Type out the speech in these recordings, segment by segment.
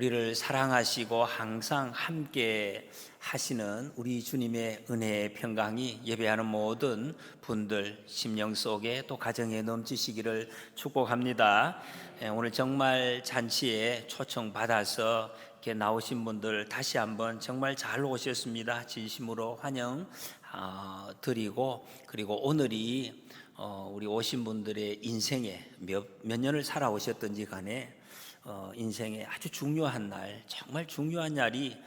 우리를 사랑하시고 항상 함께 하시는 우리 주님의 은혜의 평강이 예배하는 모든 분들 심령 속에 또 가정에 넘치시기를 축복합니다. 오늘 정말 잔치에 초청받아서 이렇게 나오신 분들 다시 한번 정말 잘 오셨습니다. 진심으로 환영 드리고, 그리고 오늘이 우리 오신 분들의 인생에 몇 년을 살아오셨든지 간에 인생의 아주 중요한 날, 정말 중요한 날이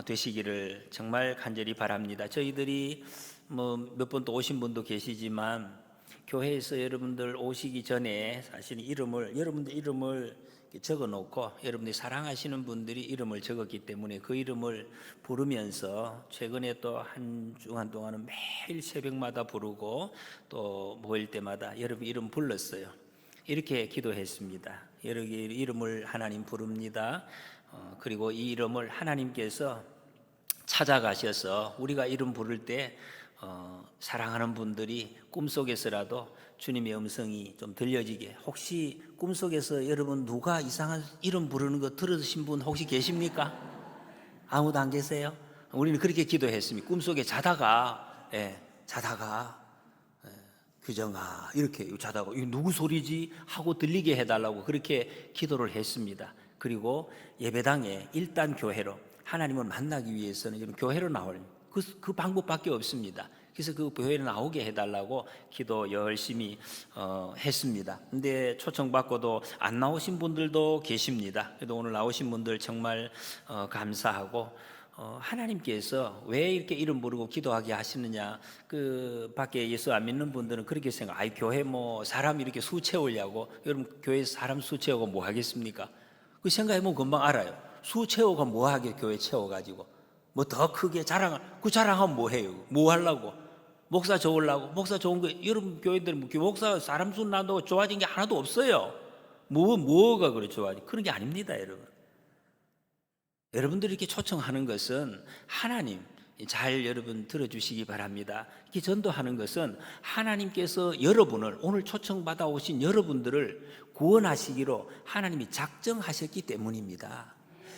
되시기를 정말 간절히 바랍니다. 저희들이 몇 번 또 오신 분도 계시지만 교회에서 여러분들 오시기 전에 사실 여러분들 이름을 적어 놓고 여러분들이 사랑하시는 분들이 이름을 적었기 때문에 그 이름을 부르면서 최근에 또 한 주간 동안은 매일 새벽마다 부르고 또 모일 때마다 여러분 이름 불렀어요. 이렇게 기도했습니다. 여러분 이름을 하나님 부릅니다. 그리고 이 이름을 하나님께서 찾아가셔서 우리가 이름 부를 때 사랑하는 분들이 꿈속에서라도 주님의 음성이 좀 들려지게. 혹시 꿈속에서 여러분 누가 이상한 이름 부르는 거 들으신 분 혹시 계십니까? 아무도 안 계세요? 우리는 그렇게 기도했습니다. 꿈속에 자다가 규정아 이렇게 자다가 이거 누구 소리지 하고 들리게 해달라고 그렇게 기도를 했습니다. 그리고 예배당에 일단 교회로 하나님을 만나기 위해서는 여러분 교회로 나올 그 방법밖에 없습니다. 그래서 그 교회로 나오게 해달라고 기도 열심히 했습니다. 근데 초청받고도 안 나오신 분들도 계십니다. 그래도 오늘 나오신 분들 정말 감사하고, 하나님께서 왜 이렇게 이름 부르고 기도하게 하시느냐, 그 밖에 예수 안 믿는 분들은 그렇게 생각, 아이 교회 뭐 사람 이렇게 수 채우려고. 여러분 교회에서 사람 수 채우고 뭐 하겠습니까? 그 생각해보면 금방 알아요. 수 채우고 뭐 하게, 교회 채워가지고 뭐 더 크게 자랑하면 뭐 해요? 뭐 하려고? 목사 좋으려고? 목사 좋은 거, 여러분 교회들은 목사 사람 수 나도 좋아진 게 하나도 없어요. 뭐가 그래 좋아지? 그런 게 아닙니다, 여러분. 여러분들이 이렇게 초청하는 것은 하나님, 잘 여러분 들어주시기 바랍니다. 이렇게 전도하는 것은 하나님께서 여러분을, 오늘 초청받아 오신 여러분들을 구원하시기로 하나님이 작정하셨기 때문입니다.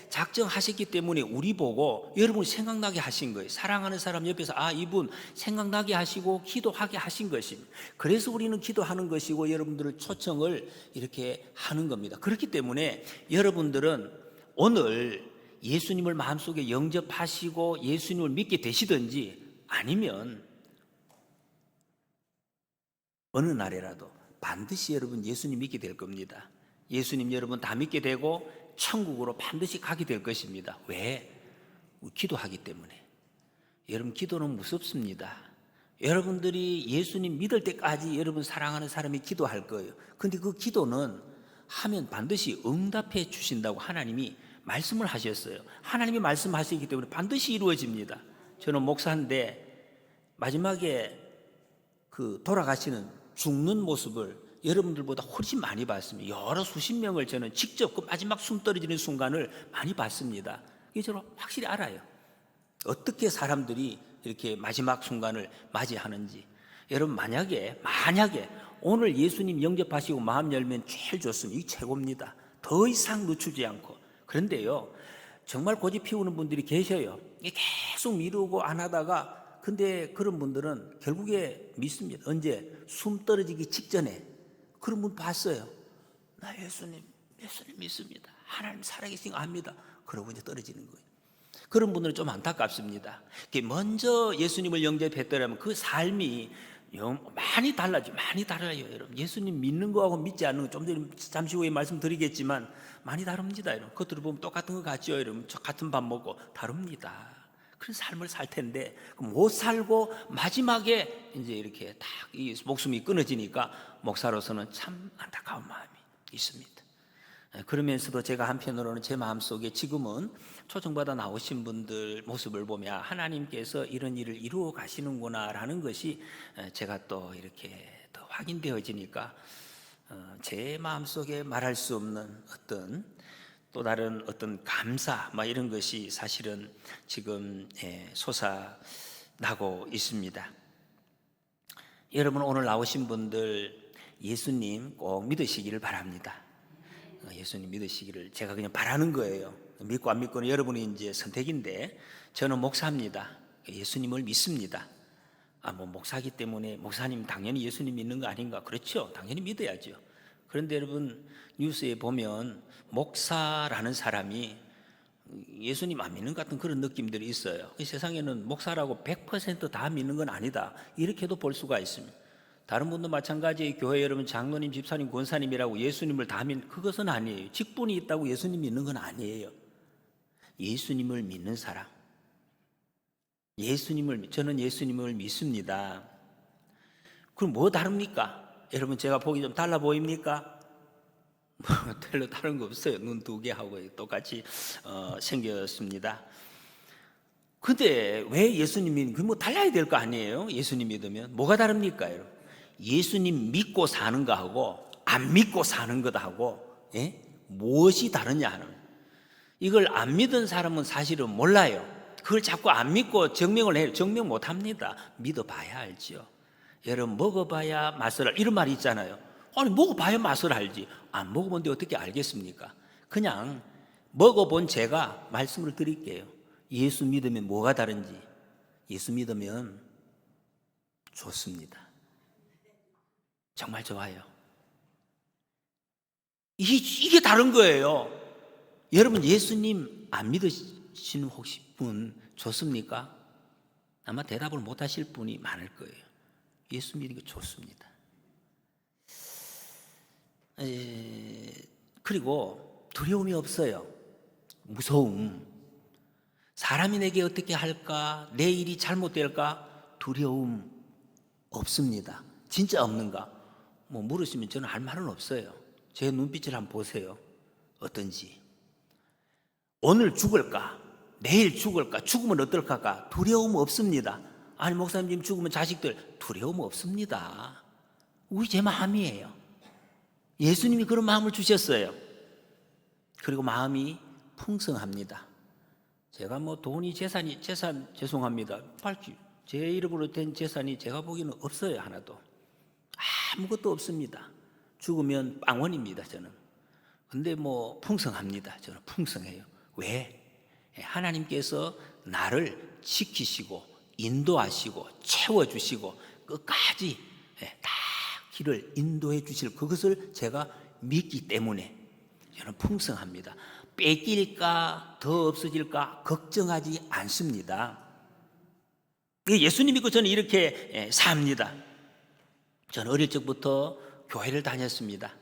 작정하셨기 때문에 우리 보고 여러분 생각나게 하신 거예요. 사랑하는 사람 옆에서 이분 생각나게 하시고 기도하게 하신 것입니다. 그래서 우리는 기도하는 것이고 여러분들을 초청을 이렇게 하는 겁니다. 그렇기 때문에 여러분들은 오늘 예수님을 마음속에 영접하시고 예수님을 믿게 되시든지 아니면 어느 날에라도 반드시 여러분 예수님 믿게 될 겁니다. 예수님 여러분 다 믿게 되고 천국으로 반드시 가게 될 것입니다. 왜? 기도하기 때문에. 여러분 기도는 무섭습니다. 여러분들이 예수님 믿을 때까지 여러분 사랑하는 사람이 기도할 거예요. 근데 그 기도는 하면 반드시 응답해 주신다고 하나님이 말씀을 하셨어요. 하나님이 말씀하시기 때문에 반드시 이루어집니다. 저는 목사인데 마지막에 그 돌아가시는 죽는 모습을 여러분들보다 훨씬 많이 봤습니다. 여러 수십 명을 저는 직접 그 마지막 숨 떨어지는 순간을 많이 봤습니다. 이게 저는 확실히 알아요. 어떻게 사람들이 이렇게 마지막 순간을 맞이하는지. 여러분 만약에 오늘 예수님 영접하시고 마음 열면 제일 좋습니다. 이게 최고입니다. 더 이상 늦추지 않고. 그런데요, 정말 고집 피우는 분들이 계셔요. 계속 미루고 안 하다가, 근데 그런 분들은 결국에 믿습니다. 언제? 숨 떨어지기 직전에. 그런 분 봤어요. 나 예수님 믿습니다. 하나님 살아계신 거 압니다. 그러고 이제 떨어지는 거예요. 그런 분들은 좀 안타깝습니다. 먼저 예수님을 영접했더라면 그 삶이 많이 달라요, 여러분. 예수님 믿는 거하고 믿지 않는 거 좀 전에 잠시 후에 말씀드리겠지만 많이 다릅니다, 여러분. 겉으로 보면 똑같은 거 같죠, 여러분. 같은 밥 먹고 다릅니다. 그런 삶을 살 텐데 못 살고 마지막에 이제 이렇게 딱 이 목숨이 끊어지니까 목사로서는 참 안타까운 마음이 있습니다. 그러면서도 제가 한편으로는 제 마음속에 지금은 초청받아 나오신 분들 모습을 보면 하나님께서 이런 일을 이루어 가시는구나 라는 것이 제가 또 이렇게 더 확인되어지니까 제 마음속에 말할 수 없는 어떤 또 다른 어떤 감사 이런 것이 사실은 지금 솟아나고 있습니다. 여러분 오늘 나오신 분들 예수님 꼭 믿으시기를 바랍니다. 예수님 믿으시기를 제가 그냥 바라는 거예요. 믿고 안 믿고는 여러분이 이제 선택인데, 저는 목사입니다. 예수님을 믿습니다. 뭐 목사기 때문에 목사님 당연히 예수님 믿는 거 아닌가? 그렇죠. 당연히 믿어야죠. 그런데 여러분, 뉴스에 보면 목사라는 사람이 예수님 안 믿는 것 같은 그런 느낌들이 있어요. 이 세상에는 목사라고 100%다 믿는 건 아니다, 이렇게도 볼 수가 있습니다. 다른 분도 마찬가지, 교회 여러분 장로님, 집사님, 권사님이라고 예수님을 다 그것은 아니에요. 직분이 있다고 예수님 믿는 건 아니에요. 예수님을 믿는 사람, 저는 예수님을 믿습니다. 그럼 뭐 다릅니까? 여러분, 제가 보기 좀 달라 보입니까? 별로 다른 거 없어요. 눈 2개 하고 똑같이 생겼습니다. 근데 왜 예수님이 뭐 달라야 될 거 아니에요? 예수님 믿으면 뭐가 다릅니까, 여러분? 예수님 믿고 사는 거하고 안 믿고 사는 것하고 무엇이 다르냐 하는, 이걸 안 믿은 사람은 사실은 몰라요. 그걸 자꾸 안 믿고 증명을 해요. 증명 못 합니다. 믿어봐야 알죠. 여러분, 먹어봐야 맛을 알, 이런 말이 있잖아요. 아니, 먹어봐야 맛을 알지, 안 먹어본데 어떻게 알겠습니까? 그냥 먹어본 제가 말씀을 드릴게요. 예수 믿으면 뭐가 다른지. 예수 믿으면 좋습니다. 정말 좋아요. 이게 다른 거예요. 여러분, 예수님 안 믿으시는 혹시 분 좋습니까? 아마 대답을 못 하실 분이 많을 거예요. 예수 믿는 게 좋습니다. 그리고 두려움이 없어요. 무서움. 사람이 내게 어떻게 할까? 내 일이 잘못될까? 두려움 없습니다. 진짜 없는가? 뭐 물으시면 저는 할 말은 없어요. 제 눈빛을 한번 보세요. 어떤지. 오늘 죽을까? 내일 죽을까? 죽으면 어떨까? 두려움 없습니다. 아니, 목사님 지금 죽으면 자식들, 두려움 없습니다. 우리 제 마음이에요. 예수님이 그런 마음을 주셨어요. 그리고 마음이 풍성합니다. 제가 뭐 돈이 재산 죄송합니다. 제 이름으로 된 재산이 제가 보기에는 없어요. 하나도. 아무것도 없습니다. 죽으면 빵원입니다. 저는. 근데 뭐 풍성합니다. 저는 풍성해요. 왜? 하나님께서 나를 지키시고 인도하시고 채워주시고 끝까지 다 길을 인도해 주실 그것을 제가 믿기 때문에 저는 풍성합니다. 뺏길까 더 없어질까 걱정하지 않습니다. 예수님 믿고 저는 이렇게 삽니다. 저는 어릴 적부터 교회를 다녔습니다.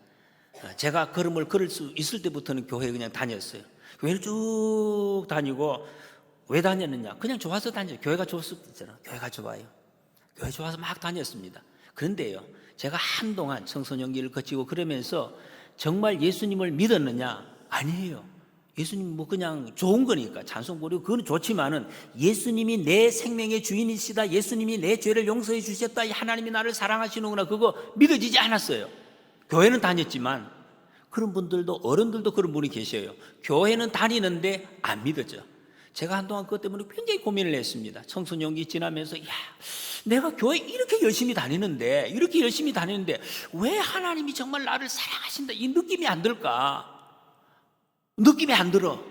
제가 걸음을 걸을 수 있을 때부터는 교회에 그냥 다녔어요. 교회를 쭉 다니고, 왜 다녔느냐? 그냥 좋아서 다녔어요. 교회가 좋았을 때잖아. 교회가 좋아요. 교회 좋아서 막 다녔습니다. 그런데요, 제가 한동안 청소년기를 거치고 그러면서 정말 예수님을 믿었느냐? 아니에요. 예수님 뭐 그냥 좋은 거니까 찬송 부르고 그건 좋지만은, 예수님이 내 생명의 주인이시다, 예수님이 내 죄를 용서해 주셨다, 하나님이 나를 사랑하시는구나, 그거 믿어지지 않았어요. 교회는 다녔지만. 그런 분들도, 어른들도 그런 분이 계셔요. 교회는 다니는데 안 믿어져. 제가 한동안 그것 때문에 굉장히 고민을 했습니다. 청소년기 지나면서, 내가 교회 이렇게 열심히 다니는데 왜 하나님이 정말 나를 사랑하신다, 이 느낌이 안 들까? 느낌이 안 들어.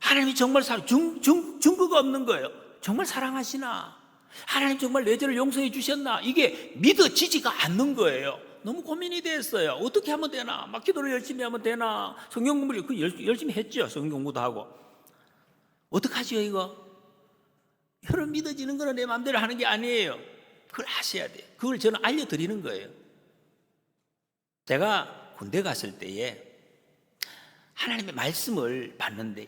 하나님이 정말 증거가 없는 거예요. 정말 사랑하시나? 하나님 정말 내 죄를 용서해 주셨나? 이게 믿어지지가 않는 거예요. 너무 고민이 됐어요. 어떻게 하면 되나? 막 기도를 열심히 하면 되나? 성경 공부를 열심히 했죠. 성경 공부도 하고. 어떡하지요, 이거? 여러분, 믿어지는 거는 내 마음대로 하는 게 아니에요. 그걸 하셔야 돼요. 그걸 저는 알려드리는 거예요. 제가 군대 갔을 때에 하나님의 말씀을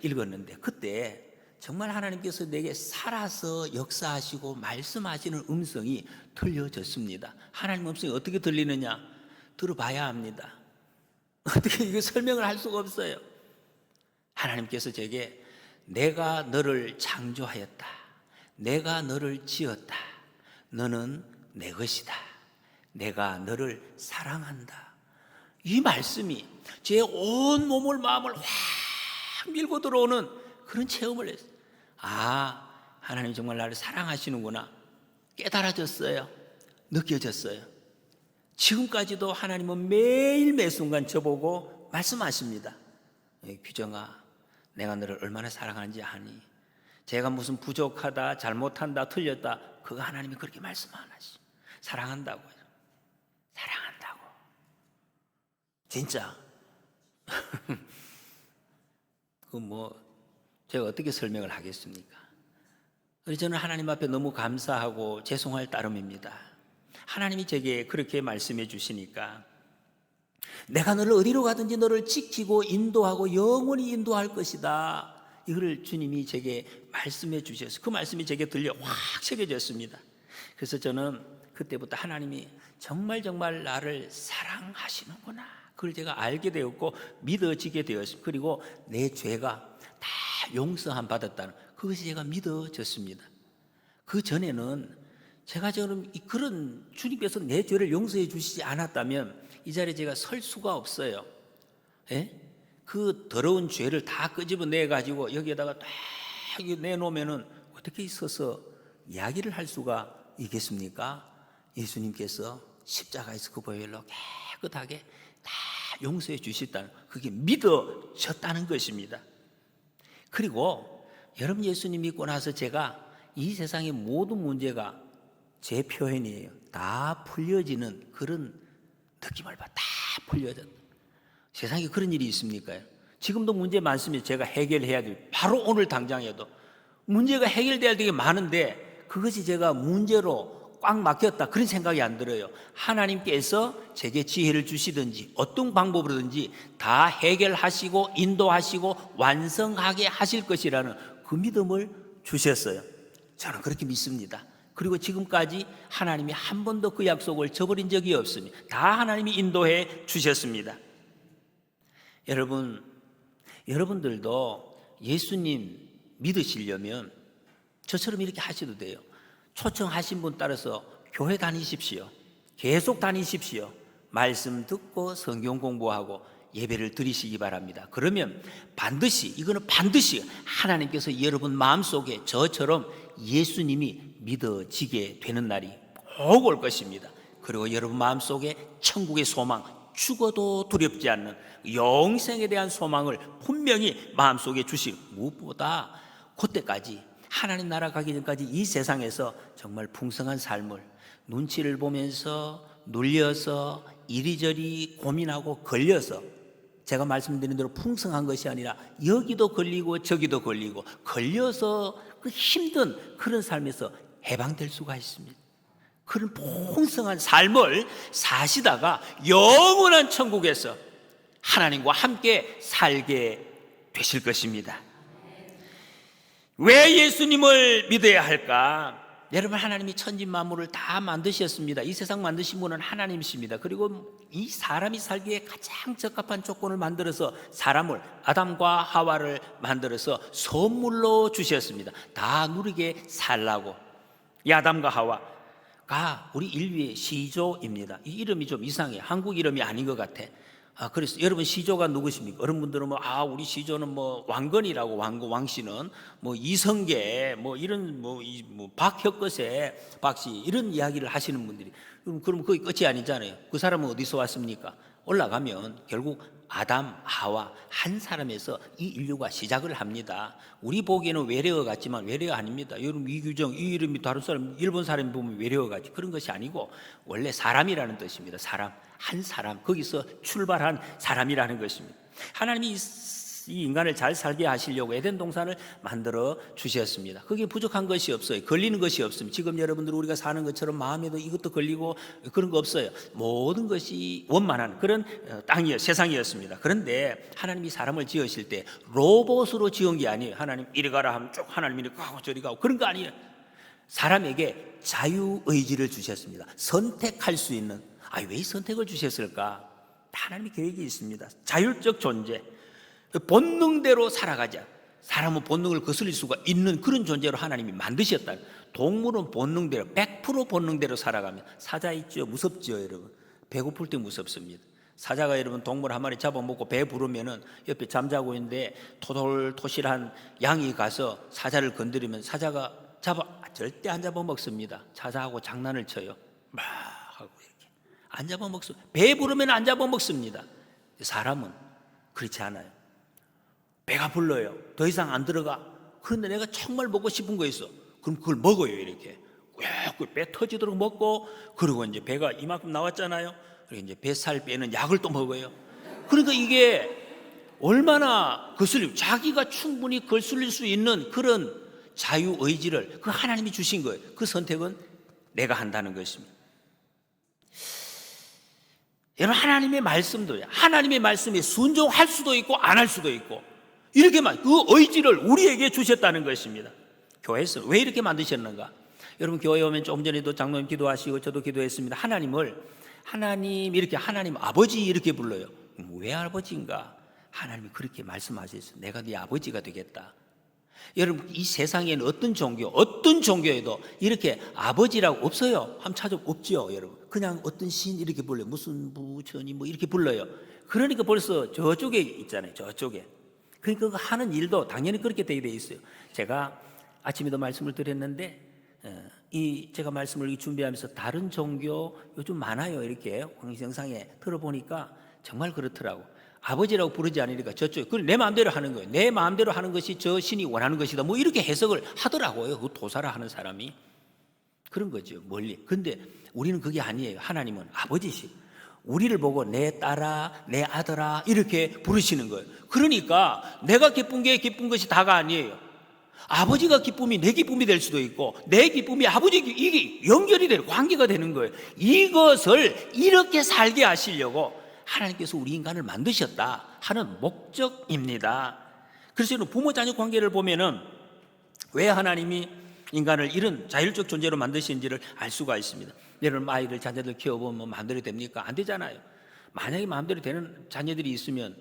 읽었는데, 그때 정말 하나님께서 내게 살아서 역사하시고 말씀하시는 음성이 들려졌습니다. 하나님 음성이 어떻게 들리느냐? 들어봐야 합니다. 어떻게 이거 설명을 할 수가 없어요. 하나님께서 제게, 내가 너를 창조하였다, 내가 너를 지었다, 너는 내 것이다, 내가 너를 사랑한다. 이 말씀이 제 온 몸을 마음을 확 밀고 들어오는 그런 체험을 했어요. 하나님 정말 나를 사랑하시는구나 깨달아졌어요. 느껴졌어요. 지금까지도 하나님은 매일 매 순간 저보고 말씀하십니다. 규정아, 내가 너를 얼마나 사랑하는지 아니? 제가 무슨 부족하다, 잘못한다, 틀렸다, 그거 하나님이 그렇게 말씀 안 하시. 사랑한다고요. 사랑한다고. 진짜. 제가 어떻게 설명을 하겠습니까? 저는 하나님 앞에 너무 감사하고 죄송할 따름입니다. 하나님이 제게 그렇게 말씀해 주시니까 내가 너를 어디로 가든지 너를 지키고 인도하고 영원히 인도할 것이다. 이걸 주님이 제게 말씀해 주셔서 그 말씀이 제게 들려 확 새겨졌습니다. 그래서 저는 그때부터 하나님이 정말 나를 사랑하시는구나, 그걸 제가 알게 되었고 믿어지게 되었습니다. 그리고 내 죄가 다 용서함 받았다는 그것이 제가 믿어졌습니다. 그 전에는 제가 그런 주님께서 내 죄를 용서해 주시지 않았다면 이 자리에 제가 설 수가 없어요. 예? 그 더러운 죄를 다 끄집어내 가지고 여기에다가 딱 내놓으면은 어떻게 서서 이야기를 할 수가 있겠습니까? 예수님께서 십자가에서 그 보혈로 깨끗하게 다 용서해 주셨다는, 그게 믿어졌다는 것입니다. 그리고 여러분, 예수님 믿고 나서 제가 이 세상의 모든 문제가 제 표현이에요. 다 풀려지는 그런 느낌을 봐. 다 풀려졌다. 세상에 그런 일이 있습니까? 지금도 문제 많습니다. 제가 해결해야 될, 바로 오늘 당장에도 문제가 해결돼야 될 게 많은데 그것이 제가 문제로 꽉 막혔다, 그런 생각이 안 들어요. 하나님께서 제게 지혜를 주시든지 어떤 방법으로든지 다 해결하시고 인도하시고 완성하게 하실 것이라는 그 믿음을 주셨어요. 저는 그렇게 믿습니다. 그리고 지금까지 하나님이 한 번도 그 약속을 저버린 적이 없습니다. 다 하나님이 인도해 주셨습니다. 여러분들도 예수님 믿으시려면 저처럼 이렇게 하셔도 돼요. 초청하신 분 따라서 교회 다니십시오. 계속 다니십시오. 말씀 듣고 성경 공부하고 예배를 드리시기 바랍니다. 그러면 반드시 하나님께서 여러분 마음속에 저처럼 예수님이 믿어지게 되는 날이 꼭 올 것입니다. 그리고 여러분 마음속에 천국의 소망, 죽어도 두렵지 않는 영생에 대한 소망을 분명히 마음속에 주시고, 무엇보다 그때까지 하나님 나라 가기 전까지 이 세상에서 정말 풍성한 삶을 눈치를 보면서 눌려서 이리저리 고민하고 걸려서, 제가 말씀드린 대로 풍성한 것이 아니라 여기도 걸리고 저기도 걸려서 그 힘든 그런 삶에서 해방될 수가 있습니다. 그런 풍성한 삶을 사시다가 영원한 천국에서 하나님과 함께 살게 되실 것입니다. 왜 예수님을 믿어야 할까? 여러분, 하나님이 천지 만물을 다 만드셨습니다. 이 세상 만드신 분은 하나님이십니다. 그리고 이 사람이 살기에 가장 적합한 조건을 만들어서 사람을, 아담과 하와를 만들어서 선물로 주셨습니다. 다 누리게 살라고. 이 아담과 하와가 우리 인류의 시조입니다. 이 이름이 좀 이상해. 한국 이름이 아닌 것 같아. 그래서 여러분, 시조가 누구십니까? 어른분들은 우리 시조는 왕건이라고, 왕씨는 이성계, 이런 박혁거세 박씨, 이런 이야기를 하시는 분들이, 그럼 그게 끝이 아니잖아요. 그 사람은 어디서 왔습니까? 올라가면 결국 아담, 하와 한 사람에서 이 인류가 시작을 합니다. 우리 보기에는 외래어 같지만 외래어 아닙니다. 여러분, 이규정, 이 이름이 다른 사람, 일본 사람이 보면 외래어 같지, 그런 것이 아니고 원래 사람이라는 뜻입니다. 사람, 한 사람, 거기서 출발한 사람이라는 것입니다. 하나님이 이 인간을 잘 살게 하시려고 에덴 동산을 만들어 주셨습니다. 거기에 부족한 것이 없어요. 걸리는 것이 없습니다. 지금 여러분들 우리가 사는 것처럼 마음에도 이것도 걸리고 그런 거 없어요. 모든 것이 원만한 그런 세상이었습니다. 그런데 하나님이 사람을 지으실 때 로봇으로 지은 게 아니에요. 하나님 이리 가라 하면 쭉 하나님 이리 가고 저리 가고 그런 거 아니에요. 사람에게 자유의지를 주셨습니다. 선택할 수 있는. 왜 선택을 주셨을까? 하나님의 계획이 있습니다. 자율적 존재, 본능대로 살아가자. 사람은 본능을 거슬릴 수가 있는 그런 존재로 하나님이 만드셨다. 동물은 본능대로 100% 본능대로 살아가면, 사자 있죠? 무섭죠 여러분? 배고플 때 무섭습니다. 사자가 여러분 동물 한 마리 잡아먹고 배 부르면은 옆에 잠자고 있는데 토실토실한 양이 가서 사자를 건드리면 사자가 절대 안 잡아먹습니다. 사자하고 장난을 쳐요. 막 하고 이렇게 안 잡아먹습니다. 배 부르면 안 잡아먹습니다. 사람은 그렇지 않아요. 배가 불러요. 더 이상 안 들어가. 그런데 내가 정말 먹고 싶은 거 있어. 그럼 그걸 먹어요. 이렇게 꾹 배 터지도록 먹고, 그리고 이제 배가 이만큼 나왔잖아요. 그리고 이제 뱃살 빼는 약을 또 먹어요. 그러니까 이게 얼마나 자기가 충분히 거슬릴 수 있는 그런 자유의지를 그 하나님이 주신 거예요. 그 선택은 내가 한다는 것입니다. 여러분, 하나님의 말씀도요, 하나님의 말씀에 순종할 수도 있고 안 할 수도 있고, 이렇게만 그 의지를 우리에게 주셨다는 것입니다. 교회에서 왜 이렇게 만드셨는가? 여러분, 교회 오면 조금 전에도 장로님 기도하시고 저도 기도했습니다. 하나님 이렇게 하나님 아버지 이렇게 불러요. 왜 아버지인가? 하나님이 그렇게 말씀하셨어요. 내가 네 아버지가 되겠다. 여러분, 이 세상에는 어떤 종교에도 이렇게 아버지라고 없어요. 한번 찾아보면 없죠, 여러분. 그냥 어떤 신 이렇게 불러요. 무슨 부처님 뭐 이렇게 불러요. 그러니까 벌써 저쪽에 있잖아요, 저쪽에. 그러니까 그 하는 일도 당연히 그렇게 되게 돼 있어요. 제가 아침에도 말씀을 드렸는데, 제가 말씀을 준비하면서 다른 종교 요즘 많아요. 이렇게 공영상에 들어보니까 정말 그렇더라고. 아버지라고 부르지 않으니까 저쪽, 그걸 내 마음대로 하는 거예요. 내 마음대로 하는 것이 저 신이 원하는 것이다. 뭐 이렇게 해석을 하더라고요. 그 도사라 하는 사람이. 그런 거죠, 멀리. 근데 우리는 그게 아니에요. 하나님은 아버지시. 우리를 보고 내 딸아, 내 아들아 이렇게 부르시는 거예요. 그러니까 내가 기쁜 게 기쁜 것이 다가 아니에요. 아버지가 기쁨이 내 기쁨이 될 수도 있고, 내 기쁨이 아버지, 이게 연결이 되는 관계가 되는 거예요. 이것을 이렇게 살게 하시려고 하나님께서 우리 인간을 만드셨다 하는 목적입니다. 그래서 부모 자녀 관계를 보면은 왜 하나님이 인간을 이런 자율적 존재로 만드신지를 알 수가 있습니다. 여러분, 아이들 자녀들 키워보면 뭐 마음대로 됩니까? 안 되잖아요. 만약에 마음대로 되는 자녀들이 있으면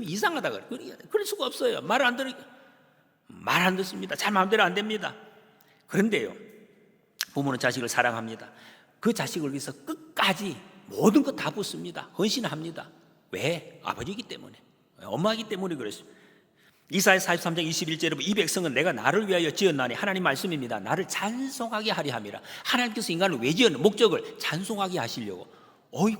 이상하다 그래. 그럴 수가 없어요. 말 안 듣습니다. 잘 마음대로 안 됩니다. 그런데요, 부모는 자식을 사랑합니다. 그 자식을 위해서 끝까지 모든 것 다 붓습니다. 헌신합니다. 왜? 아버지이기 때문에, 엄마이기 때문에 그렇습니다. 이사야 43장 21절에 이 백성은 내가 나를 위하여 지었나니, 하나님 말씀입니다. 나를 찬송하게 하려 함이라. 하나님께서 인간을 왜 지었는 목적을 찬송하게 하시려고.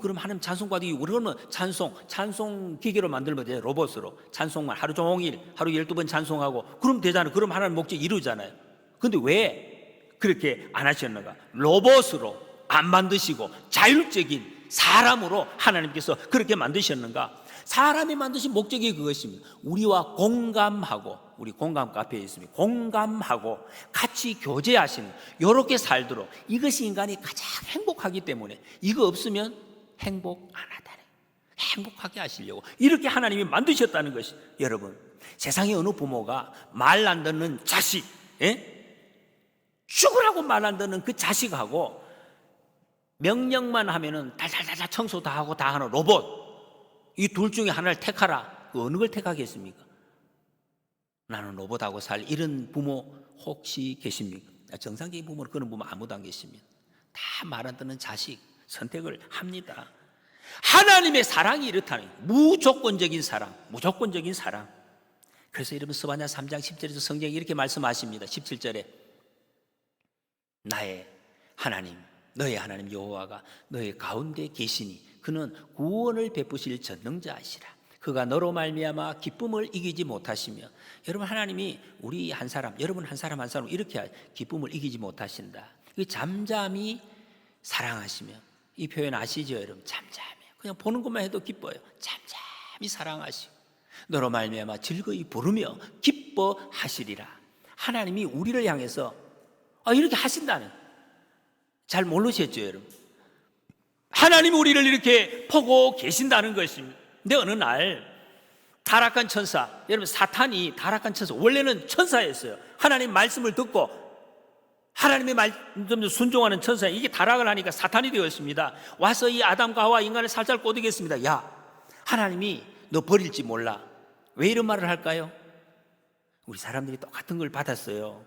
그럼 하나님 찬송받기, 그러면 찬송 기계로 만들면 돼요. 로봇으로 찬송만 하루 종일 하루 12번 찬송하고 그럼 되잖아요. 그럼 하나님 목적 이루잖아요. 근데 왜 그렇게 안 하셨는가? 로봇으로 안 만드시고 자율적인 사람으로 하나님께서 그렇게 만드셨는가? 사람이 만드신 목적이 그것입니다. 우리와 공감하고, 우리 공감 카페에 있습니다. 공감하고 같이 교제하시는, 이렇게 살도록. 이것이 인간이 가장 행복하기 때문에, 이거 없으면 행복 안 하다는, 행복하게 하시려고 이렇게 하나님이 만드셨다는 것이. 여러분, 세상에 어느 부모가 말 안 듣는 자식, 죽으라고 말 안 듣는 그 자식하고 명령만 하면은 달달달달 청소 다 하고 다 하는 로봇, 이 둘 중에 하나를 택하라. 그 어느 걸 택하겠습니까? 나는 로봇하고 살, 이런 부모 혹시 계십니까? 정상적인 부모는 그런 부모 아무도 안 계십니다. 다 말 안 듣는 자식 선택을 합니다. 하나님의 사랑이 이렇다는, 무조건적인 사랑, 무조건적인 사랑. 그래서 여러분, 스바냐 3장 10절에서 성경이 이렇게 말씀하십니다. 17절에 나의 하나님, 너의 하나님 여호와가 너의 가운데 계시니 그는 구원을 베푸실 전능자이시라. 그가 너로 말미암아 기쁨을 이기지 못하시며. 여러분, 하나님이 우리 한 사람, 여러분 한 사람 한 사람 이렇게 기쁨을 이기지 못하신다. 잠잠히 사랑하시며. 이 표현 아시죠, 여러분? 잠잠히, 그냥 보는 것만 해도 기뻐요. 잠잠히 사랑하시고 너로 말미암아 즐거이 부르며 기뻐하시리라. 하나님이 우리를 향해서 이렇게 하신다는, 잘 모르셨죠, 여러분? 하나님이 우리를 이렇게 보고 계신다는 것입니다. 근데 어느 날 타락한 천사, 여러분, 사탄이 타락한 천사, 원래는 천사였어요. 하나님 말씀을 듣고 하나님의 말씀을 순종하는 천사, 이게 타락을 하니까 사탄이 되었습니다. 와서 이 아담과 하와 인간을 살살 꼬드겠습니다. 야, 하나님이 너 버릴지 몰라. 왜 이런 말을 할까요? 우리 사람들이 똑같은 걸 받았어요.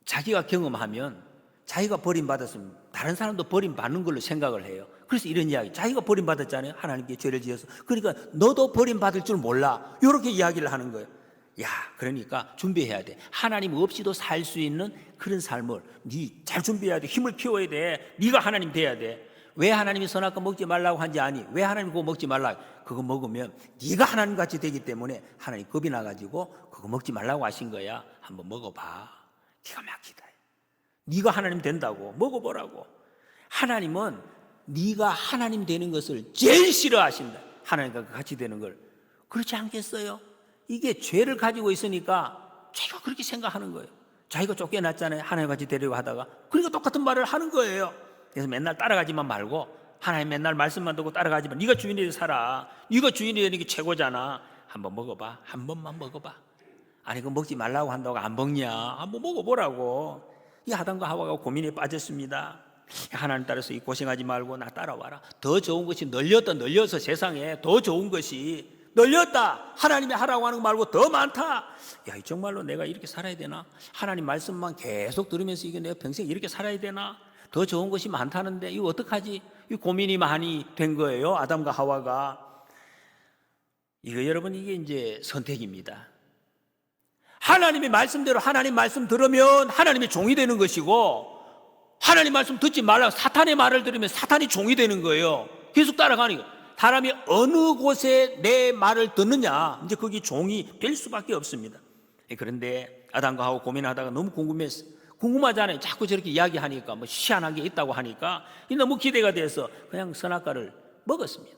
자기가 경험하면, 자기가 버림받았으면 다른 사람도 버림받는 걸로 생각을 해요. 그래서 이런 이야기, 자기가 버림받았잖아요. 하나님께 죄를 지어서. 그러니까 너도 버림받을 줄 몰라, 이렇게 이야기를 하는 거예요. 야, 그러니까 준비해야 돼. 하나님 없이도 살 수 있는 그런 삶을 네 잘 준비해야 돼. 힘을 키워야 돼. 네가 하나님 돼야 돼. 왜 하나님이 선악과 먹지 말라고 한지 아니? 왜 하나님이 그거 먹지 말라? 그거 먹으면 네가 하나님같이 되기 때문에 하나님 겁이 나가지고 그거 먹지 말라고 하신 거야. 한번 먹어봐. 기가 막히다. 네가 하나님 된다고 먹어보라고. 하나님은 네가 하나님 되는 것을 제일 싫어하신다. 하나님과 같이 되는 걸. 그렇지 않겠어요? 이게 죄를 가지고 있으니까 죄가 그렇게 생각하는 거예요. 자기가 쫓겨났잖아요. 하나님과 같이 되려고 하다가. 그러니까 똑같은 말을 하는 거예요. 그래서 맨날 따라가지만 말고 하나님 맨날 말씀만 듣고 따라가지만 네가 주인이 되어 살아. 네가 주인이 되는 게 최고잖아. 한번 먹어봐. 한 번만 먹어봐. 아니 그거 먹지 말라고 한다고 안 먹냐. 한번 먹어보라고. 이 아담과 하와가 고민에 빠졌습니다. 하나님 따라서 이 고생하지 말고 나 따라와라. 더 좋은 것이 널려서 세상에 더 좋은 것이 널렸다. 하나님이 하라고 하는 거 말고 더 많다. 야, 정말로 내가 이렇게 살아야 되나? 하나님 말씀만 계속 들으면서 이게 내가 평생 이렇게 살아야 되나? 더 좋은 것이 많다는데 이거 어떡하지? 이 고민이 많이 된 거예요. 아담과 하와가. 이거 여러분 이게 이제 선택입니다. 하나님의 말씀대로 하나님 말씀 들으면 하나님의 종이 되는 것이고 하나님 말씀 듣지 말라고 사탄의 말을 들으면 사탄이 종이 되는 거예요. 계속 따라가는 거예요. 사람이 어느 곳에 내 말을 듣느냐 이제 거기 종이 될 수밖에 없습니다. 그런데 아담과 하와 고민하다가 너무 궁금하잖아요. 자꾸 저렇게 이야기하니까 뭐 희한한 게 있다고 하니까 너무 기대가 돼서 그냥 선악과를 먹었습니다.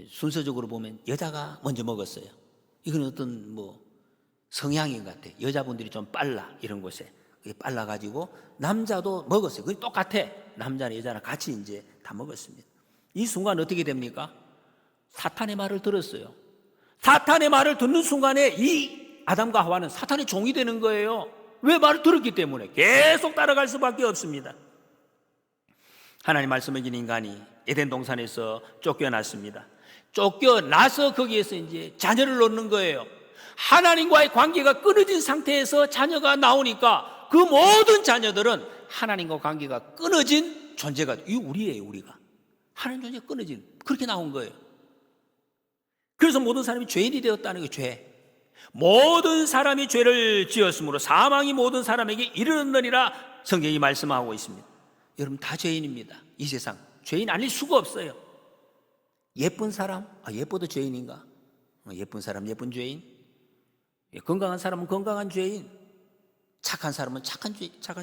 순서적으로 보면 여자가 먼저 먹었어요. 이건 어떤 뭐 성향인 것 같아요. 여자분들이 좀 빨라 이런 곳에 빨라가지고 남자도 먹었어요. 그게 똑같아. 남자나 여자나 같이 이제 다 먹었습니다. 이 순간 어떻게 됩니까? 사탄의 말을 들었어요. 사탄의 말을 듣는 순간에 이 아담과 하와는 사탄의 종이 되는 거예요. 왜 말을 들었기 때문에 계속 따라갈 수밖에 없습니다. 하나님 말씀을 진 인간이 에덴 동산에서 쫓겨났습니다. 쫓겨나서 거기에서 이제 자녀를 놓는 거예요. 하나님과의 관계가 끊어진 상태에서 자녀가 나오니까 그 모든 자녀들은 하나님과 관계가 끊어진 존재가 이 우리예요. 우리가 하나님 존재가 끊어진 그렇게 나온 거예요. 그래서 모든 사람이 죄인이 되었다는 게 죄. 모든 사람이 죄를 지었으므로 사망이 모든 사람에게 이르렀느니라 성경이 말씀하고 있습니다. 여러분 다 죄인입니다. 이 세상 죄인 아닐 수가 없어요. 예쁜 사람 예뻐도 죄인인가? 예쁜 사람 예쁜 죄인, 건강한 사람은 건강한 죄인, 착한 사람은 착한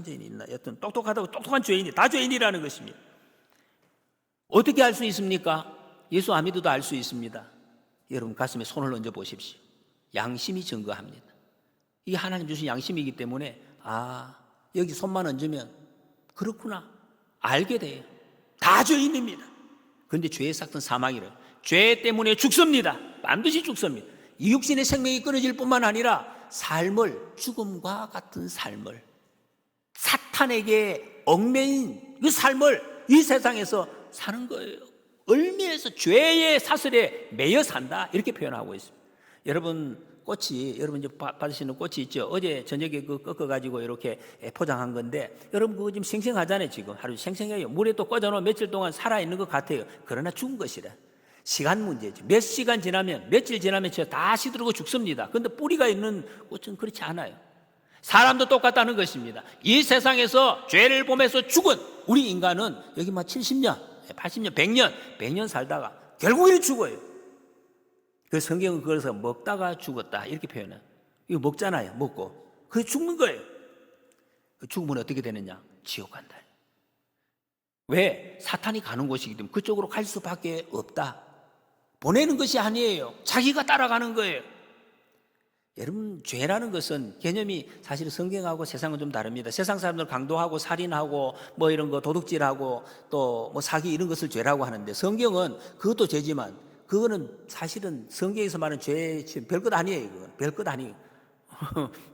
죄인이 있나? 여튼 똑똑하다고 똑똑한 죄인이 다 죄인이라는 것입니다. 어떻게 알 수 있습니까? 예수 안 믿어도 알 수 있습니다. 여러분 가슴에 손을 얹어 보십시오. 양심이 증거합니다. 이게 하나님 주신 양심이기 때문에 여기 손만 얹으면 그렇구나 알게 돼요. 다 죄인입니다. 그런데 죄의 삭은 사망이래요. 죄 때문에 죽습니다. 반드시 죽습니다. 이 육신의 생명이 끊어질 뿐만 아니라 삶을 죽음과 같은 삶을 사탄에게 얽매인 그 삶을 이 세상에서 사는 거예요. 을미에서 죄의 사슬에 매여 산다 이렇게 표현하고 있습니다. 여러분 꽃이 여러분 이제 받으시는 꽃이 있죠. 어제 저녁에 그 꺾어가지고 이렇게 포장한 건데 여러분 그거 지금 생생하잖아요. 지금 하루 생생해요. 물에 또 꽂아놓으면 며칠 동안 살아있는 것 같아요. 그러나 죽은 것이라 시간 문제죠. 몇 시간 지나면 며칠 지나면 다 시들고 죽습니다. 그런데 뿌리가 있는 꽃은 그렇지 않아요. 사람도 똑같다는 것입니다. 이 세상에서 죄를 범해서 죽은 우리 인간은 여기 막 70년 80년 100년 살다가 결국에는 죽어요. 그 성경은 그래서 먹다가 죽었다 이렇게 표현해요. 이거 먹잖아요. 먹고 그래서 죽는 거예요. 죽으면 어떻게 되느냐? 지옥 간다. 왜? 사탄이 가는 곳이기 때문에 그쪽으로 갈 수밖에 없다. 보내는 것이 아니에요. 자기가 따라가는 거예요. 여러분 죄라는 것은 개념이 사실 성경하고 세상은 좀 다릅니다. 세상 사람들 강도하고 살인하고 뭐 이런 거 도둑질하고 또 뭐 사기 이런 것을 죄라고 하는데 성경은 그것도 죄지만 그거는 사실은 성경에서 말하는 죄 별것 아니에요. 그건 별것 아니에요.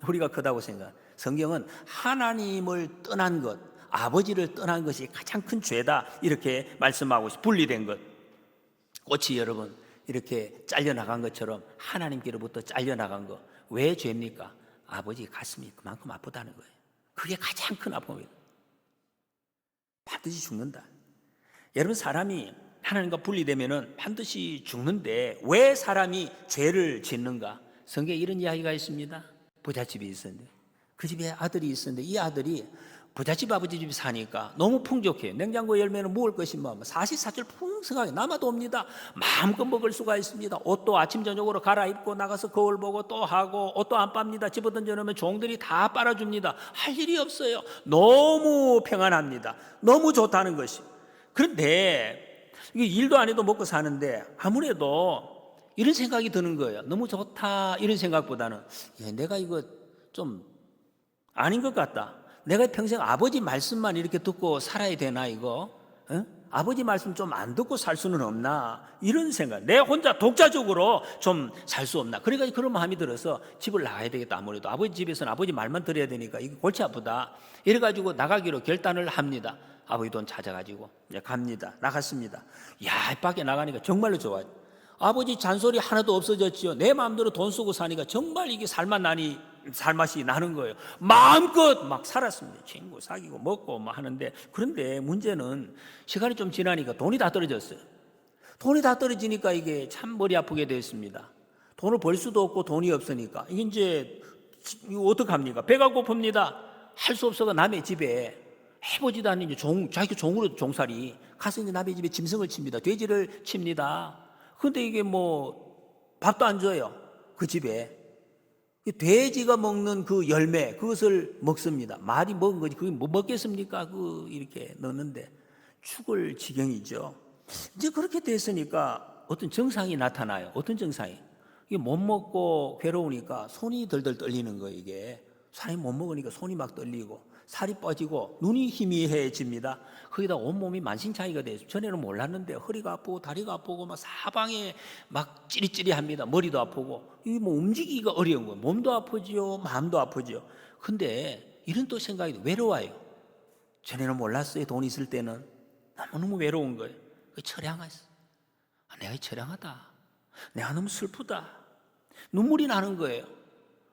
우리가 크다고 생각. 성경은 하나님을 떠난 것, 아버지를 떠난 것이 가장 큰 죄다 이렇게 말씀하고 있어요. 분리된 것. 꽃이 여러분 이렇게 잘려나간 것처럼 하나님께로부터 잘려나간 거. 왜 죄입니까? 아버지 가슴이 그만큼 아프다는 거예요. 그게 가장 큰 아픔이에요. 반드시 죽는다. 여러분 사람이 하나님과 분리되면은 반드시 죽는데 왜 사람이 죄를 짓는가? 성경에 이런 이야기가 있습니다. 부잣집이 있었는데 그 집에 아들이 있었는데 이 아들이 부잣집 아버지 집에 사니까 너무 풍족해요. 냉장고 열면 먹을 것이 뭐 사시사철 풍성하게 남아도 옵니다. 마음껏 먹을 수가 있습니다. 옷도 아침 저녁으로 갈아입고 나가서 거울 보고 또 하고, 옷도 안 빱니다. 집어 던져놓으면 종들이 다 빨아줍니다. 할 일이 없어요. 너무 평안합니다. 너무 좋다는 것이. 그런데 이게 일도 안 해도 먹고 사는데 아무래도 이런 생각이 드는 거예요. 너무 좋다 이런 생각보다는 내가 이거 좀 아닌 것 같다. 내가 평생 아버지 말씀만 이렇게 듣고 살아야 되나 이거? 아버지 말씀 좀 안 듣고 살 수는 없나? 이런 생각. 내 혼자 독자적으로 좀 살 수 없나? 그러니까 그런 마음이 들어서 집을 나가야 되겠다. 아무래도 아버지 집에서는 아버지 말만 들어야 되니까 이게 골치 아프다. 이래가지고 나가기로 결단을 합니다. 아버지 돈 찾아가지고 갑니다. 나갔습니다. 야, 밖에 나가니까 정말로 좋아요. 아버지 잔소리 하나도 없어졌지요. 내 마음대로 돈 쓰고 사니까 정말 이게 살맛이 나는 거예요. 마음껏 막 살았습니다. 친구 사귀고 먹고 뭐 하는데, 그런데 문제는 시간이 좀 지나니까 돈이 다 떨어졌어요. 돈이 다 떨어지니까 이게 참 머리 아프게 됐습니다. 돈을 벌 수도 없고 돈이 없으니까 이제 이거 어떡합니까? 배가 고픕니다. 할 수 없어가 남의 집에 해보지도 않는 자기가 종으로 종살이 가서 이제 남의 집에 짐승을 칩니다. 돼지를 칩니다. 근데 이게 뭐 밥도 안 줘요. 그 집에 돼지가 먹는 그 열매 그것을 먹습니다. 말이 먹은 거지 그게 뭐 먹겠습니까? 이렇게 넣는데 죽을 지경이죠. 이제 그렇게 됐으니까 어떤 증상이 나타나요. 어떤 증상이? 이게 못 먹고 괴로우니까 손이 덜덜 떨리는 거예요. 이게 사람이 못 먹으니까 손이 막 떨리고 살이 빠지고 눈이 희미해집니다. 거기다 온몸이 만신창이가 돼서 전에는 몰랐는데 허리가 아프고 다리가 아프고 막 사방에 막 찌릿찌릿합니다. 머리도 아프고 이게 뭐 움직이기가 어려운 거예요. 몸도 아프지요, 마음도 아프지요. 근데 이런 또 생각이 외로워요. 전에는 몰랐어요. 돈 있을 때는 너무너무 외로운 거예요. 처량했어. 내가 처량하다. 내가 너무 슬프다. 눈물이 나는 거예요.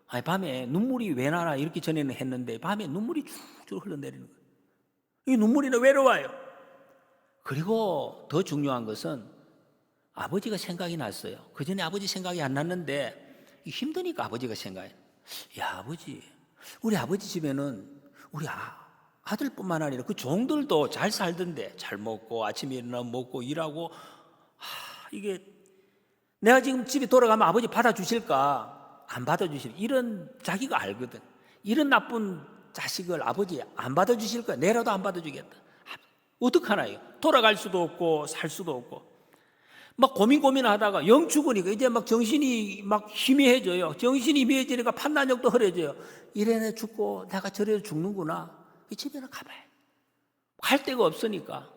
아니, 밤에 눈물이 왜 나나 이렇게 전에는 했는데 밤에 눈물이 쭉쭉 흘러내리는 거예요. 이 눈물이 외로워요. 그리고 더 중요한 것은 아버지가 생각이 났어요. 그 전에 아버지 생각이 안 났는데 힘드니까 아버지가 생각해. 야, 아버지, 우리 아버지 집에는 우리 아들뿐만 아니라 그 종들도 잘 살던데 잘 먹고 아침에 일어나 먹고 일하고 이게 내가 지금 집에 돌아가면 아버지 받아주실까? 안 받아주실, 이런 자기가 알거든. 이런 나쁜 자식을 아버지 안 받아주실 거야. 내라도 안 받아주겠다. 어떡하나요? 돌아갈 수도 없고 살 수도 없고 막 고민하다가 영 죽으니까 이제 막 정신이 막 희미해져요. 정신이 희미해지니까 판단력도 흐려져요. 이래내 죽고 내가 저래 죽는구나. 이 집에는 가봐요. 갈 데가 없으니까.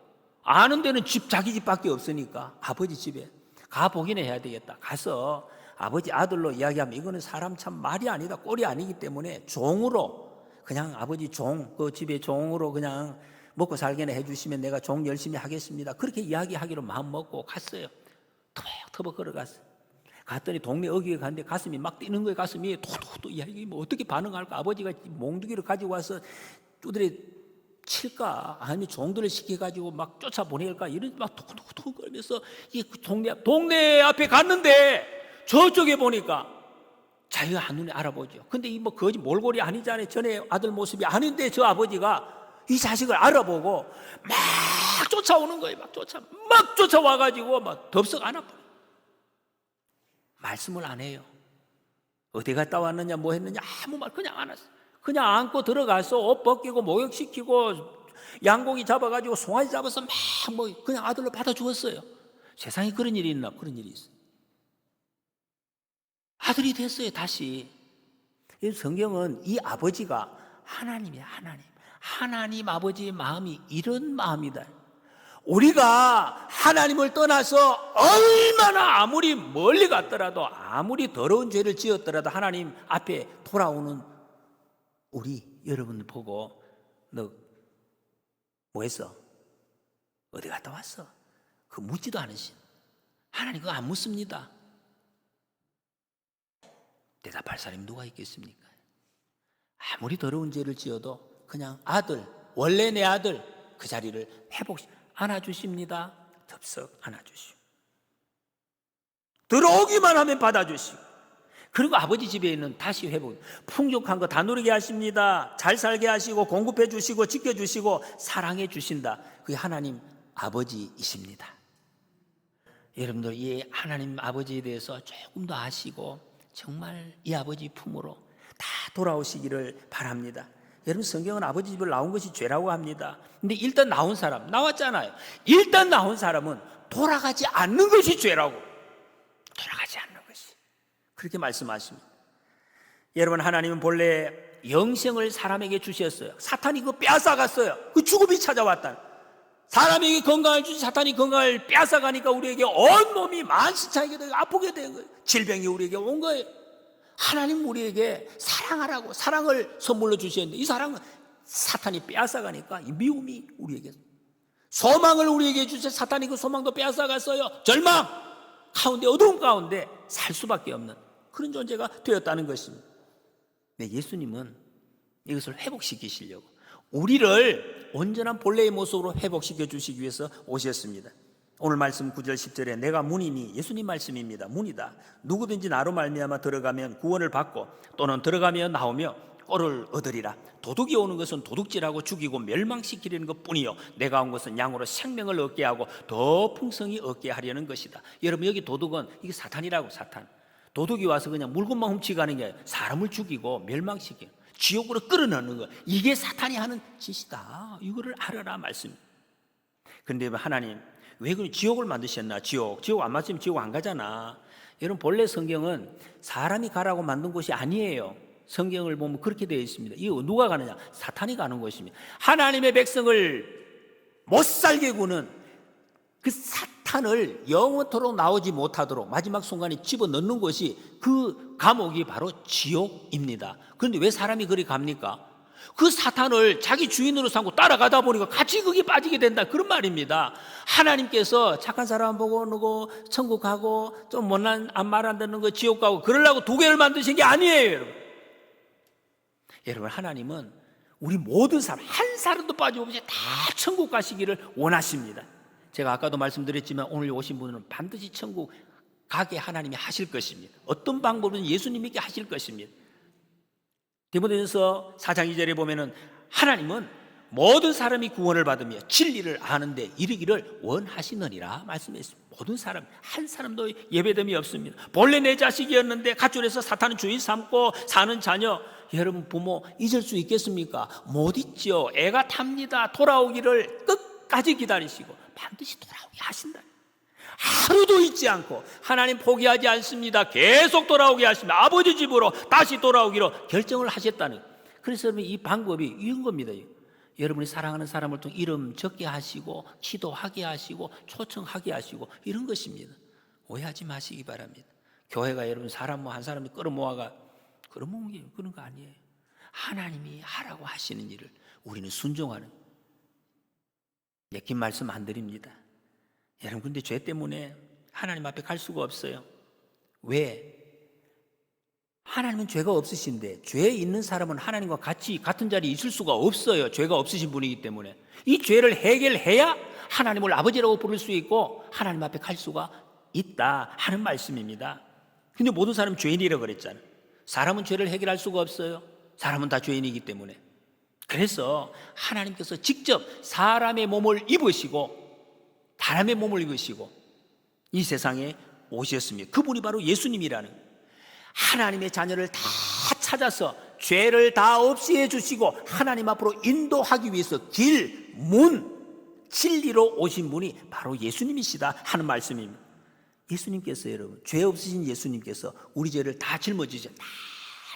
아는 데는 자기 집밖에 없으니까 아버지 집에 가보기는 해야 되겠다. 가서 아버지 아들로 이야기하면 이거는 사람 참 말이 아니다, 꼴이 아니기 때문에 종으로 그냥 아버지 그 집에 종으로 그냥 먹고 살게나 해주시면 내가 종 열심히 하겠습니다. 그렇게 이야기하기로 마음 먹고 갔어요. 터벅터벅 걸어갔어요. 갔더니 동네 어귀에 갔는데 가슴이 막 뛰는 거예요. 가슴이 토토토. 이게 뭐 어떻게 반응할까? 아버지가 몽둥이를 가지고 와서 두드려 칠까? 아니면 종들을 시켜가지고 막 쫓아보낼까? 이런 막 톡톡톡 걸면서 이 동네 앞에 갔는데 저쪽에 보니까 자기가 한눈에 알아보죠. 근데 이 뭐 거지 몰골이 아니잖아요. 전에 아들 모습이 아닌데 저 아버지가 이 자식을 알아보고 막 쫓아오는 거예요. 막 쫓아와가지고 막 덥석 안아버려요. 말씀을 안 해요. 어디 갔다 왔느냐 뭐 했느냐 아무 말 그냥 안 했어요. 그냥 안고 들어가서 옷 벗기고 목욕시키고 양고기 잡아가지고 송아지 잡아서 막 뭐 그냥 아들로 받아주었어요. 세상에 그런 일이 있나? 그런 일이 있어요. 아들이 됐어요. 다시. 성경은 이 아버지가 하나님이야. 하나님 아버지의 마음이 이런 마음이다. 우리가 하나님을 떠나서 얼마나 아무리 멀리 갔더라도 아무리 더러운 죄를 지었더라도 하나님 앞에 돌아오는 우리 여러분 보고 너 뭐 했어? 어디 갔다 왔어? 그거 묻지도 않으신 하나님 그거 안 묻습니다. 대답할 사람이 누가 있겠습니까? 아무리 더러운 죄를 지어도 그냥 아들, 원래 내 아들 그 자리를 안아주십니다. 덥석 안아주시고 들어오기만 하면 받아주시고 그리고 아버지 집에 있는 다시 회복, 풍족한 거 다 누리게 하십니다. 잘 살게 하시고 공급해 주시고 지켜주시고 사랑해 주신다. 그게 하나님 아버지이십니다. 여러분들 이 하나님 아버지에 대해서 조금 더 아시고 정말 이 아버지 품으로 다 돌아오시기를 바랍니다. 여러분, 성경은 아버지 집을 나온 것이 죄라고 합니다. 근데 일단 나온 사람, 나왔잖아요. 일단 나온 사람은 돌아가지 않는 것이 죄라고. 돌아가지 않는 것이. 그렇게 말씀하십니다. 여러분, 하나님은 본래 영생을 사람에게 주셨어요. 사탄이 그거 빼앗아갔어요. 그 죽음이 찾아왔다. 사람에게 건강을 주시 사탄이 건강을 빼앗아가니까 우리에게 온몸이 만신창이게 되고 아프게 된 거예요. 질병이 우리에게 온 거예요. 하나님 우리에게 사랑하라고 사랑을 선물로 주셨는데 이 사랑은 사탄이 빼앗아가니까 이 미움이 우리에게, 소망을 우리에게 주셔 사탄이 그 소망도 빼앗아갔어요. 절망 가운데, 어두운 가운데 살 수밖에 없는 그런 존재가 되었다는 것입니다. 네, 예수님은 이것을 회복시키시려고 우리를 온전한 본래의 모습으로 회복시켜 주시기 위해서 오셨습니다. 오늘 말씀 9절 10절에 내가 문이니, 예수님 말씀입니다. 문이다. 누구든지 나로 말미암아 들어가면 구원을 받고 또는 들어가며 나오며 꼴을 얻으리라. 도둑이 오는 것은 도둑질하고 죽이고 멸망시키려는 것뿐이요 내가 온 것은 양으로 생명을 얻게 하고 더 풍성히 얻게 하려는 것이다. 여러분, 여기 도둑은 이게 사탄이라고. 사탄. 도둑이 와서 그냥 물건만 훔치고 가는 게 아니라 사람을 죽이고 멸망시키고 지옥으로 끌어넣는 거, 이게 사탄이 하는 짓이다. 이거를 알아라 말씀입니다. 그런데 하나님 왜 그런 지옥을 만드셨나? 지옥 안 맞으면 지옥 안 가잖아. 여러분, 본래 성경은 사람이 가라고 만든 곳이 아니에요. 성경을 보면 그렇게 되어 있습니다. 이거 누가 가느냐? 사탄이 가는 것입니다. 하나님의 백성을 못 살게 구는 그 사탄을 영원토록 나오지 못하도록 마지막 순간에 집어넣는 것이, 그 감옥이 바로 지옥입니다. 그런데 왜 사람이 그리 갑니까? 그 사탄을 자기 주인으로 삼고 따라가다 보니까 같이 거기에 빠지게 된다, 그런 말입니다. 하나님께서 착한 사람 보고 누구 천국 가고 좀 못난 말 안 듣는 거 지옥 가고 그러려고 두 개를 만드신 게 아니에요. 여러분, 여러분, 하나님은 우리 모든 사람 한 사람도 빠짐없이 다 천국 가시기를 원하십니다. 제가 아까도 말씀드렸지만 오늘 오신 분은 반드시 천국 가게 하나님이 하실 것입니다. 어떤 방법은 예수님에게 하실 것입니다. 디모데전서 4장 2절에 보면은 하나님은 모든 사람이 구원을 받으며 진리를 아는데 이르기를 원하시느니라 말씀했습니다. 모든 사람, 한 사람도 예배됨이 없습니다. 본래 내 자식이었는데 가출해서 사탄은 주인 삼고 사는 자녀, 여러분 부모 잊을 수 있겠습니까? 못 잊죠. 애가 탑니다. 돌아오기를 끝까지 기다리시고 반드시 돌아오게 하신다. 하루도 잊지 않고 하나님 포기하지 않습니다. 계속 돌아오게 하십니다. 아버지 집으로 다시 돌아오기로 결정을 하셨다는. 그래서 여러분, 이 방법이 이런 겁니다. 여러분이 사랑하는 사람을 통해 이름 적게 하시고 기도하게 하시고 초청하게 하시고 이런 것입니다. 오해하지 마시기 바랍니다. 교회가 여러분 사람 뭐 한 사람이 끌어모아가 끌어모은 게 그런 거 아니에요. 하나님이 하라고 하시는 일을 우리는 순종하는. 긴 말씀 안 드립니다. 여러분, 근데 죄 때문에 하나님 앞에 갈 수가 없어요. 왜? 하나님은 죄가 없으신데 죄 있는 사람은 하나님과 같이 같은 자리에 있을 수가 없어요. 죄가 없으신 분이기 때문에. 이 죄를 해결해야 하나님을 아버지라고 부를 수 있고 하나님 앞에 갈 수가 있다 하는 말씀입니다. 근데 모든 사람은 죄인이라고 그랬잖아요. 사람은 죄를 해결할 수가 없어요. 사람은 다 죄인이기 때문에. 그래서 하나님께서 직접 사람의 몸을 입으시고 사람의 몸을 입으시고 이 세상에 오셨습니다. 그분이 바로 예수님이라는, 하나님의 자녀를 다 찾아서 죄를 다 없이 해주시고 하나님 앞으로 인도하기 위해서 길, 문, 진리로 오신 분이 바로 예수님이시다 하는 말씀입니다. 예수님께서, 여러분, 죄 없으신 예수님께서 우리 죄를 다 짊어지셔 다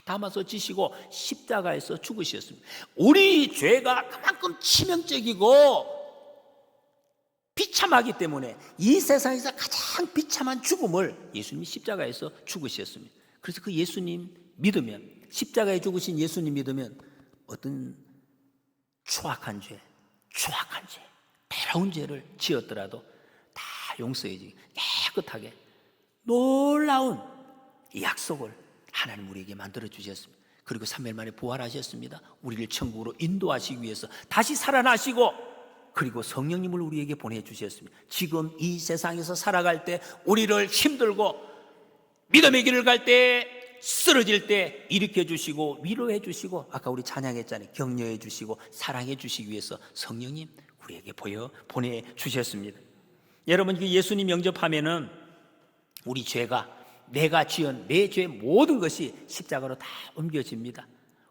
담아서 지시고 십자가에서 죽으셨습니다. 우리 죄가 그만큼 치명적이고 비참하기 때문에 이 세상에서 가장 비참한 죽음을 예수님이 십자가에서 죽으셨습니다. 그래서 그 예수님 믿으면, 십자가에 죽으신 예수님 믿으면 어떤 추악한 죄, 더러운 죄를 지었더라도 다 용서해지고 깨끗하게 놀라운 이 약속을 하나님 우리에게 만들어 주셨습니다. 그리고 3일 만에 부활하셨습니다. 우리를 천국으로 인도하시기 위해서 다시 살아나시고, 그리고 성령님을 우리에게 보내주셨습니다. 지금 이 세상에서 살아갈 때 우리를 힘들고 믿음의 길을 갈 때 쓰러질 때 일으켜 주시고 위로해 주시고, 아까 우리 찬양했잖아요. 격려해 주시고 사랑해 주시기 위해서 성령님 우리에게 보내 주셨습니다. 여러분, 그 예수님 영접하면은 우리 죄가, 내가 지은 내 죄 모든 것이 십자가로 다 옮겨집니다.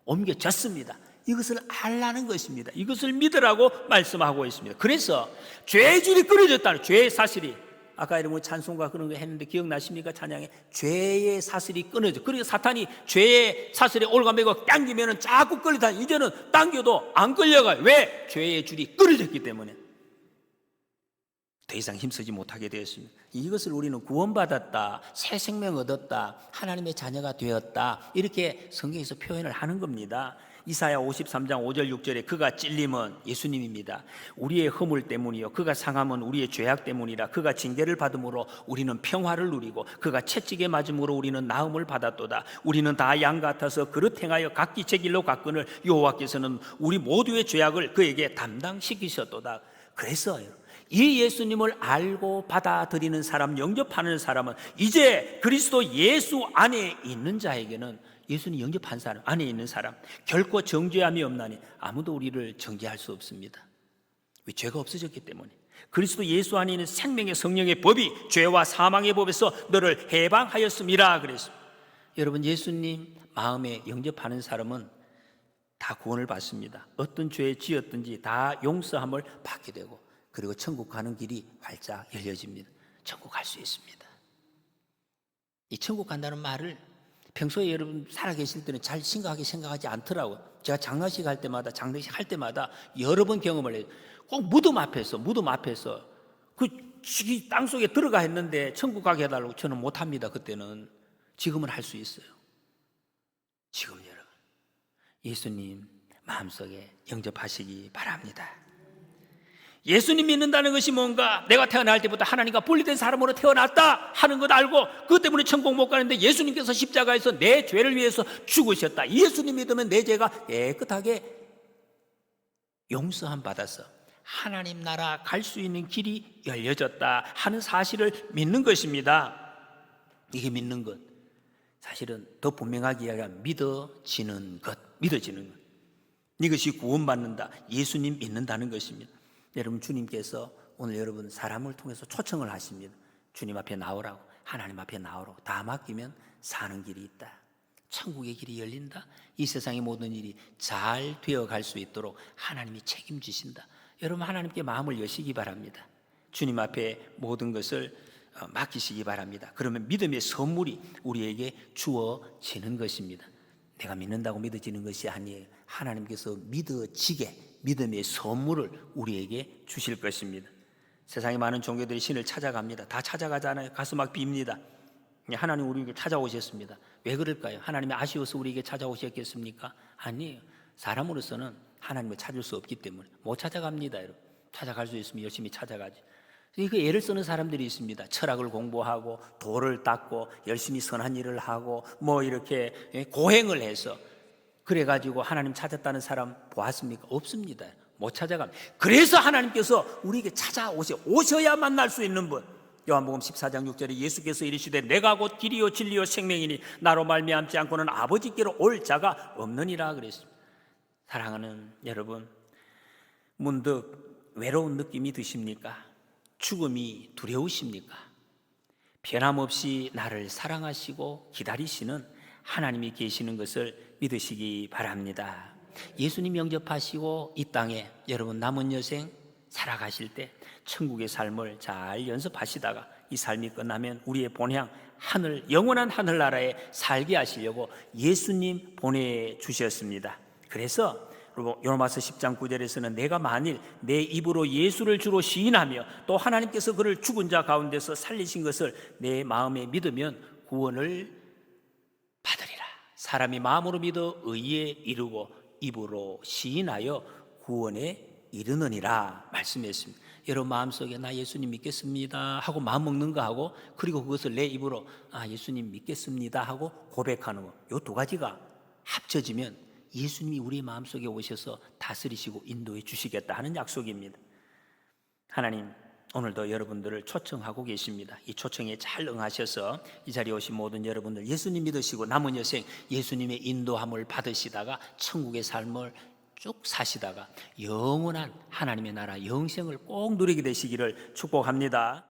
옮겨졌습니다. 이것을 알라는 것입니다. 이것을 믿으라고 말씀하고 있습니다. 그래서 죄의 줄이 끊어졌다는, 죄의 사슬이, 아까 이런 찬송가 그런 거 했는데 기억나십니까? 찬양에 죄의 사슬이 끊어져. 그리고 사탄이 죄의 사슬에 올가매고 당기면은 자꾸 끌리다. 이제는 당겨도 안 끌려가요. 왜? 죄의 줄이 끊어졌기 때문에 더 이상 힘쓰지 못하게 되었습니다. 이것을 우리는 구원받았다, 새 생명 얻었다, 하나님의 자녀가 되었다, 이렇게 성경에서 표현을 하는 겁니다. 이사야 53장 5절 6절에 그가 찔림은 예수님입니다. 우리의 허물 때문이요, 그가 상함은 우리의 죄악 때문이라. 그가 징계를 받음으로 우리는 평화를 누리고 그가 채찍에 맞음으로 우리는 나음을 받았도다. 우리는 다 양 같아서 그릇 행하여 각기 제 길로 갔거늘 여호와께서는 우리 모두의 죄악을 그에게 담당시키셨도다. 그래서 이 예수님을 알고 받아들이는 사람, 영접하는 사람은, 이제 그리스도 예수 안에 있는 자에게는, 예수님 영접한 사람, 안에 있는 사람, 결코 정죄함이 없나니 아무도 우리를 정죄할 수 없습니다. 왜? 죄가 없어졌기 때문에. 그리스도 예수 안에 있는 생명의 성령의 법이 죄와 사망의 법에서 너를 해방하였음이라 그랬습니다. 여러분, 예수님 마음에 영접하는 사람은 다 구원을 받습니다. 어떤 죄에 지었든지 다 용서함을 받게 되고, 그리고 천국 가는 길이 활짝 열려집니다. 천국 갈 수 있습니다. 이 천국 간다는 말을 평소에 여러분 살아계실 때는 잘 심각하게 생각하지 않더라고요. 제가 장례식 할 때마다 여러 번 경험을 해요. 꼭 무덤 앞에서 그 땅속에 들어가 했는데 천국 가게 해달라고 저는 못합니다. 그때는. 지금은 할 수 있어요. 지금 여러분 예수님 마음속에 영접하시기 바랍니다. 예수님 믿는다는 것이 뭔가, 내가 태어날 때부터 하나님과 분리된 사람으로 태어났다 하는 것 알고 그것 때문에 천국 못 가는데 예수님께서 십자가에서 내 죄를 위해서 죽으셨다. 예수님 믿으면 내 죄가 깨끗하게 용서함 받아서 하나님 나라 갈 수 있는 길이 열려졌다 하는 사실을 믿는 것입니다. 이게 믿는 것, 사실은 더 분명하게 이야기하면 믿어지는 것. 이것이 구원받는다, 예수님 믿는다는 것입니다. 여러분, 주님께서 오늘 여러분 사람을 통해서 초청을 하십니다. 주님 앞에 나오라고, 하나님 앞에 나오라고. 다 맡기면 사는 길이 있다, 천국의 길이 열린다, 이 세상의 모든 일이 잘 되어갈 수 있도록 하나님이 책임지신다. 여러분, 하나님께 마음을 여시기 바랍니다. 주님 앞에 모든 것을 맡기시기 바랍니다. 그러면 믿음의 선물이 우리에게 주어지는 것입니다. 내가 믿는다고 믿어지는 것이 아니에요. 하나님께서 믿어지게 믿음의 선물을 우리에게 주실 것입니다. 세상에 많은 종교들이 신을 찾아갑니다. 다 찾아가잖아요. 가서 막 빕니다. 하나님 우리에게 찾아오셨습니다. 왜 그럴까요? 하나님이 아쉬워서 우리에게 찾아오셨겠습니까? 아니에요. 사람으로서는 하나님을 찾을 수 없기 때문에 못 찾아갑니다. 여러분. 찾아갈 수 있으면 열심히 찾아가죠. 그 애를 쓰는 사람들이 있습니다. 철학을 공부하고 돌을 닦고 열심히 선한 일을 하고 뭐 이렇게 고행을 해서, 그래가지고 하나님 찾았다는 사람 보았습니까? 없습니다. 못 찾아갑니다. 그래서 하나님께서 우리에게 오셔야 만날 수 있는 분. 요한복음 14장 6절에 예수께서 이르시되 내가 곧 길이요 진리요 생명이니 나로 말미암지 않고는 아버지께로 올 자가 없느니라 그랬습니다. 사랑하는 여러분, 문득 외로운 느낌이 드십니까? 죽음이 두려우십니까? 변함없이 나를 사랑하시고 기다리시는 하나님이 계시는 것을 믿으시기 바랍니다. 예수님 영접하시고 이 땅에 여러분 남은 여생 살아가실 때 천국의 삶을 잘 연습하시다가 이 삶이 끝나면 우리의 본향 하늘, 영원한 하늘나라에 살게 하시려고 예수님 보내주셨습니다. 그래서 요나서 10장 9절에서는 내가 만일 내 입으로 예수를 주로 시인하며 또 하나님께서 그를 죽은 자 가운데서 살리신 것을 내 마음에 믿으면 구원을 받으리라. 사람이 마음으로 믿어 의에 이르고 입으로 시인하여 구원에 이르느니라 말씀했습니다. 여러분 마음속에 나 예수님 믿겠습니다 하고 마음 먹는 거 하고, 그리고 그것을 내 입으로 예수님 믿겠습니다 하고 고백하는 거, 이 두 가지가 합쳐지면 예수님이 우리 마음속에 오셔서 다스리시고 인도해 주시겠다 하는 약속입니다. 하나님, 오늘도 여러분들을 초청하고 계십니다. 이 초청에 잘 응하셔서 이 자리에 오신 모든 여러분들 예수님 믿으시고 남은 여생 예수님의 인도함을 받으시다가 천국의 삶을 쭉 사시다가 영원한 하나님의 나라 영생을 꼭 누리게 되시기를 축복합니다.